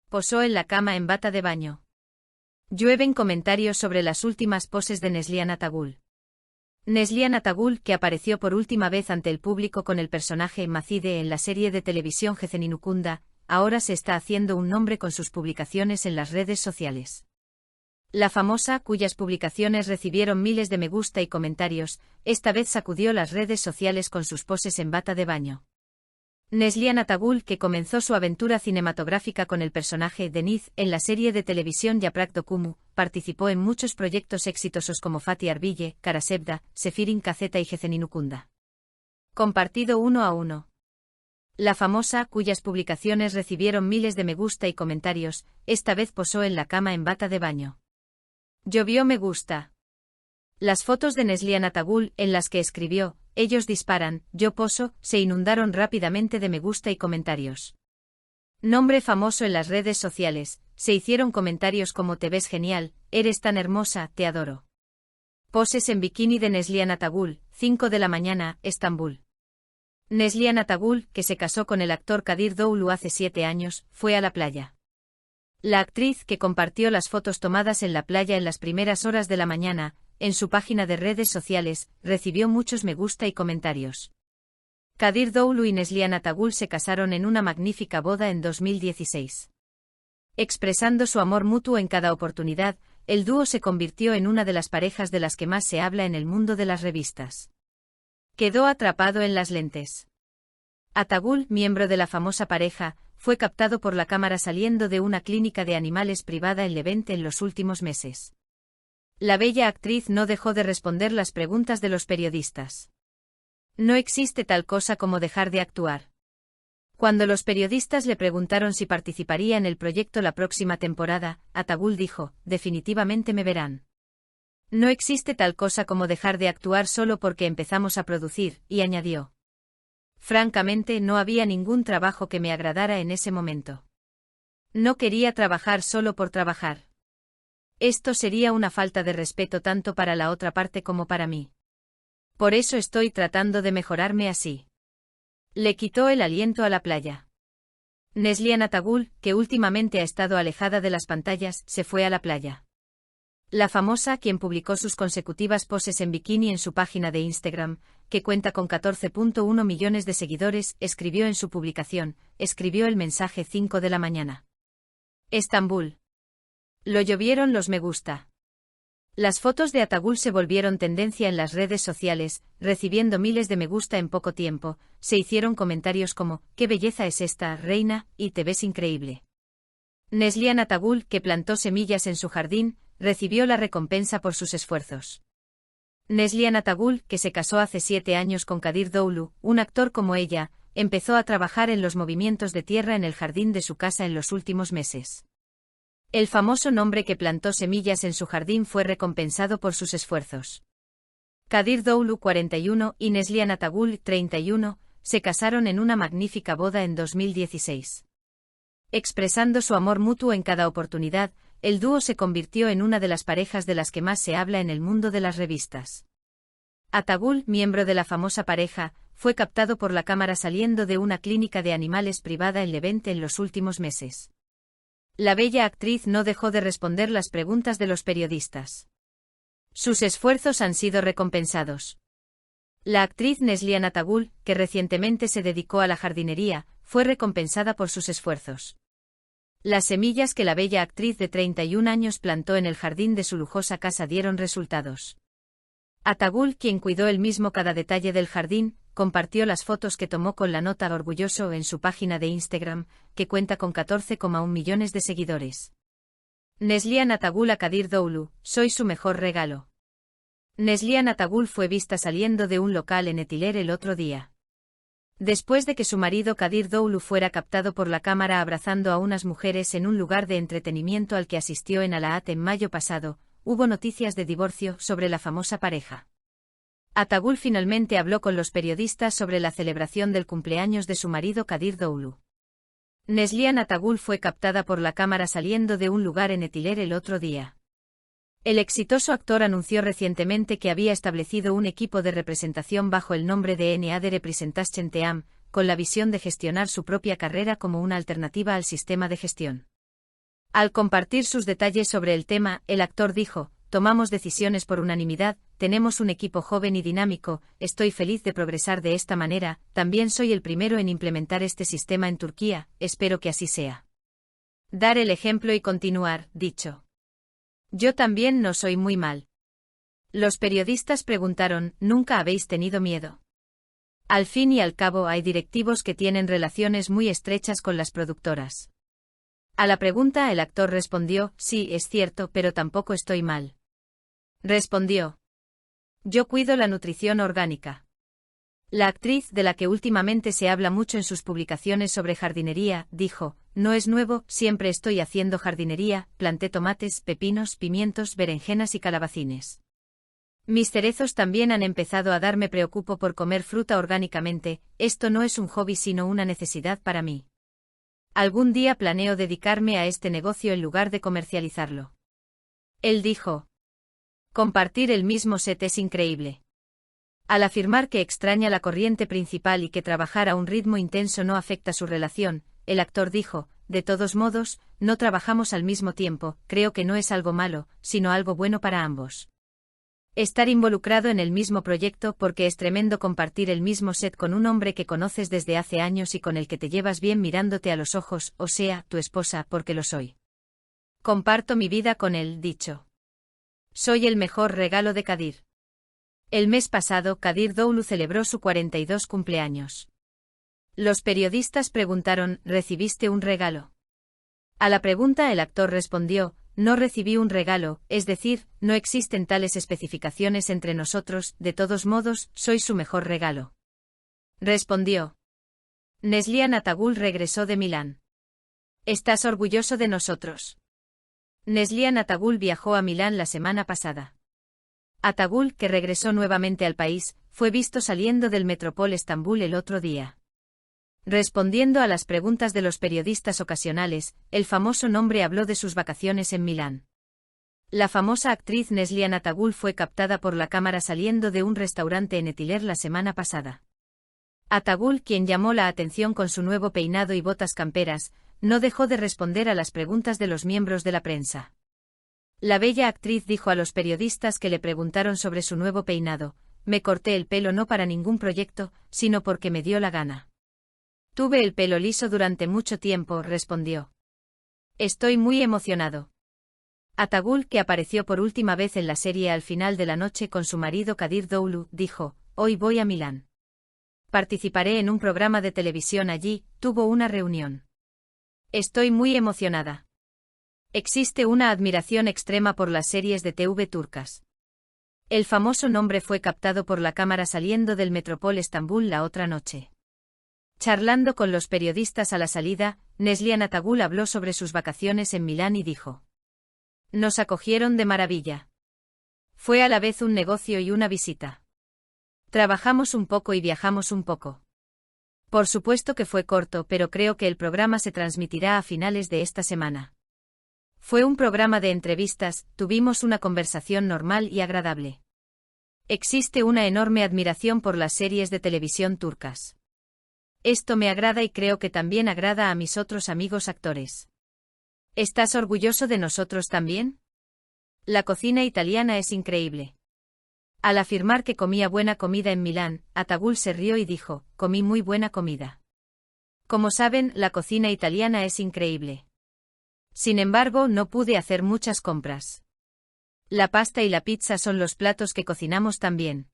Posó en la cama en bata de baño. Llueven comentarios sobre las últimas poses de Neslihan Atagul. Neslihan Atagul, que apareció por última vez ante el público con el personaje Macide en la serie de televisión Geceninukunda, ahora se está haciendo un nombre con sus publicaciones en las redes sociales. La famosa, cuyas publicaciones recibieron miles de me gusta y comentarios, esta vez sacudió las redes sociales con sus poses en bata de baño. Neslihan Atagul, que comenzó su aventura cinematográfica con el personaje Deniz en la serie de televisión Yaprak Dokumu, participó en muchos proyectos exitosos como Fatih Arbille, Karasevda, Sefirin Kazeta y Geceninukunda. Compartido 1 a 1. La famosa, cuyas publicaciones recibieron miles de me gusta y comentarios, esta vez posó en la cama en bata de baño. Llovió me gusta. Las fotos de Neslihan Atagul, en las que escribió, ellos disparan, yo poso, se inundaron rápidamente de me gusta y comentarios. Nombre famoso en las redes sociales, se hicieron comentarios como te ves genial, eres tan hermosa, te adoro. Poses en bikini de Neslihan Atagul, 5 de la mañana, Estambul. Neslihan Atagul, que se casó con el actor Kadir Doğulu hace 7 años, fue a la playa. La actriz, que compartió las fotos tomadas en la playa en las primeras horas de la mañana, en su página de redes sociales, recibió muchos me gusta y comentarios. Kadir Doğulu y Neslihan Atagul se casaron en una magnífica boda en 2016. Expresando su amor mutuo en cada oportunidad, el dúo se convirtió en una de las parejas de las que más se habla en el mundo de las revistas. Quedó atrapado en las lentes. Atagul, miembro de la famosa pareja, fue captado por la cámara saliendo de una clínica de animales privada en Levante en los últimos meses. La bella actriz no dejó de responder las preguntas de los periodistas. No existe tal cosa como dejar de actuar. Cuando los periodistas le preguntaron si participaría en el proyecto la próxima temporada, Atagul dijo, definitivamente me verán. No existe tal cosa como dejar de actuar solo porque empezamos a producir, y añadió. Francamente, no había ningún trabajo que me agradara en ese momento. No quería trabajar solo por trabajar. Esto sería una falta de respeto tanto para la otra parte como para mí. Por eso estoy tratando de mejorarme así. Le quitó el aliento a la playa. Neslihan Atagul, que últimamente ha estado alejada de las pantallas, se fue a la playa. La famosa, quien publicó sus consecutivas poses en bikini en su página de Instagram, que cuenta con 14.1 millones de seguidores, escribió en su publicación, escribió el mensaje 5 de la mañana. Estambul. Lo llovieron los me gusta. Las fotos de Atagul se volvieron tendencia en las redes sociales, recibiendo miles de me gusta en poco tiempo, se hicieron comentarios como, qué belleza es esta, reina, y te ves increíble. Neslihan Atagul, que plantó semillas en su jardín, recibió la recompensa por sus esfuerzos. Neslihan Atagul, que se casó hace 7 años con Kadir Doğulu, un actor como ella, empezó a trabajar en los movimientos de tierra en el jardín de su casa en los últimos meses. El famoso nombre que plantó semillas en su jardín fue recompensado por sus esfuerzos. Kadir Doğulu, 41, y Neslihan Atagul, 31, se casaron en una magnífica boda en 2016. Expresando su amor mutuo en cada oportunidad, el dúo se convirtió en una de las parejas de las que más se habla en el mundo de las revistas. Atagul, miembro de la famosa pareja, fue captado por la cámara saliendo de una clínica de animales privada en Levante en los últimos meses. La bella actriz no dejó de responder las preguntas de los periodistas. Sus esfuerzos han sido recompensados. La actriz Neslihan Atagul, que recientemente se dedicó a la jardinería, fue recompensada por sus esfuerzos. Las semillas que la bella actriz de 31 años plantó en el jardín de su lujosa casa dieron resultados. Atagul, quien cuidó él mismo cada detalle del jardín, compartió las fotos que tomó con la nota orgulloso en su página de Instagram, que cuenta con 14,1 millones de seguidores. Neslihan Atagul a Kadir Doğulu, soy su mejor regalo. Neslihan Atagul fue vista saliendo de un local en Etiler el otro día. Después de que su marido Kadir Doğulu fuera captado por la cámara abrazando a unas mujeres en un lugar de entretenimiento al que asistió en Alaat en mayo pasado, hubo noticias de divorcio sobre la famosa pareja. Atagul finalmente habló con los periodistas sobre la celebración del cumpleaños de su marido Kadir Doğulu. Neslihan Atagul fue captada por la cámara saliendo de un lugar en Etiler el otro día. El exitoso actor anunció recientemente que había establecido un equipo de representación bajo el nombre de NAD Representation Team, con la visión de gestionar su propia carrera como una alternativa al sistema de gestión. Al compartir sus detalles sobre el tema, el actor dijo: tomamos decisiones por unanimidad, tenemos un equipo joven y dinámico, estoy feliz de progresar de esta manera, también soy el primero en implementar este sistema en Turquía, espero que así sea. Dar el ejemplo y continuar, dicho. Yo también no soy muy mal. Los periodistas preguntaron: ¿nunca habéis tenido miedo? Al fin y al cabo hay directivos que tienen relaciones muy estrechas con las productoras. A la pregunta el actor respondió: sí, es cierto, pero tampoco estoy mal. Respondió: yo cuido la nutrición orgánica. La actriz, de la que últimamente se habla mucho en sus publicaciones sobre jardinería, dijo: no es nuevo, siempre estoy haciendo jardinería, planté tomates, pepinos, pimientos, berenjenas y calabacines. Mis cerezos también han empezado a darme preocupo por comer fruta orgánicamente, esto no es un hobby sino una necesidad para mí. Algún día planeo dedicarme a este negocio en lugar de comercializarlo. Él dijo: compartir el mismo set es increíble. Al afirmar que extraña la corriente principal y que trabajar a un ritmo intenso no afecta su relación, el actor dijo: de todos modos, no trabajamos al mismo tiempo, creo que no es algo malo, sino algo bueno para ambos. Estar involucrado en el mismo proyecto porque es tremendo compartir el mismo set con un hombre que conoces desde hace años y con el que te llevas bien mirándote a los ojos, o sea, tu esposa, porque lo soy. Comparto mi vida con él, dicho. Soy el mejor regalo de Kadir. El mes pasado Kadir Doğulu celebró su 42 cumpleaños. Los periodistas preguntaron: ¿recibiste un regalo? A la pregunta el actor respondió: no recibí un regalo, es decir, no existen tales especificaciones entre nosotros, de todos modos, soy su mejor regalo. Respondió. Neslihan Atagul regresó de Milán. ¿Estás orgulloso de nosotros? Neslihan Atagul viajó a Milán la semana pasada. Atagul, que regresó nuevamente al país, fue visto saliendo del Metropol Estambul el otro día. Respondiendo a las preguntas de los periodistas ocasionales, el famoso nombre habló de sus vacaciones en Milán. La famosa actriz Neslihan Atagul fue captada por la cámara saliendo de un restaurante en Etiler la semana pasada. Atagul, quien llamó la atención con su nuevo peinado y botas camperas, no dejó de responder a las preguntas de los miembros de la prensa. La bella actriz dijo a los periodistas que le preguntaron sobre su nuevo peinado: me corté el pelo no para ningún proyecto, sino porque me dio la gana. Tuve el pelo liso durante mucho tiempo, respondió. Estoy muy emocionado. Atagul, que apareció por última vez en la serie Al final de la noche con su marido Kadir Doğulu, dijo: hoy voy a Milán. Participaré en un programa de televisión allí, tuvo una reunión. Estoy muy emocionada. Existe una admiración extrema por las series de TV turcas. El famoso nombre fue captado por la cámara saliendo del Metropol Estambul la otra noche. Charlando con los periodistas a la salida, Neslihan Atagul habló sobre sus vacaciones en Milán y dijo: nos acogieron de maravilla. Fue a la vez un negocio y una visita. Trabajamos un poco y viajamos un poco. Por supuesto que fue corto, pero creo que el programa se transmitirá a finales de esta semana. Fue un programa de entrevistas, tuvimos una conversación normal y agradable. Existe una enorme admiración por las series de televisión turcas. Esto me agrada y creo que también agrada a mis otros amigos actores. ¿Estás orgulloso de nosotros también? La cocina italiana es increíble. Al afirmar que comía buena comida en Milán, Atagul se rió y dijo: comí muy buena comida. Como saben, la cocina italiana es increíble. Sin embargo, no pude hacer muchas compras. La pasta y la pizza son los platos que cocinamos también.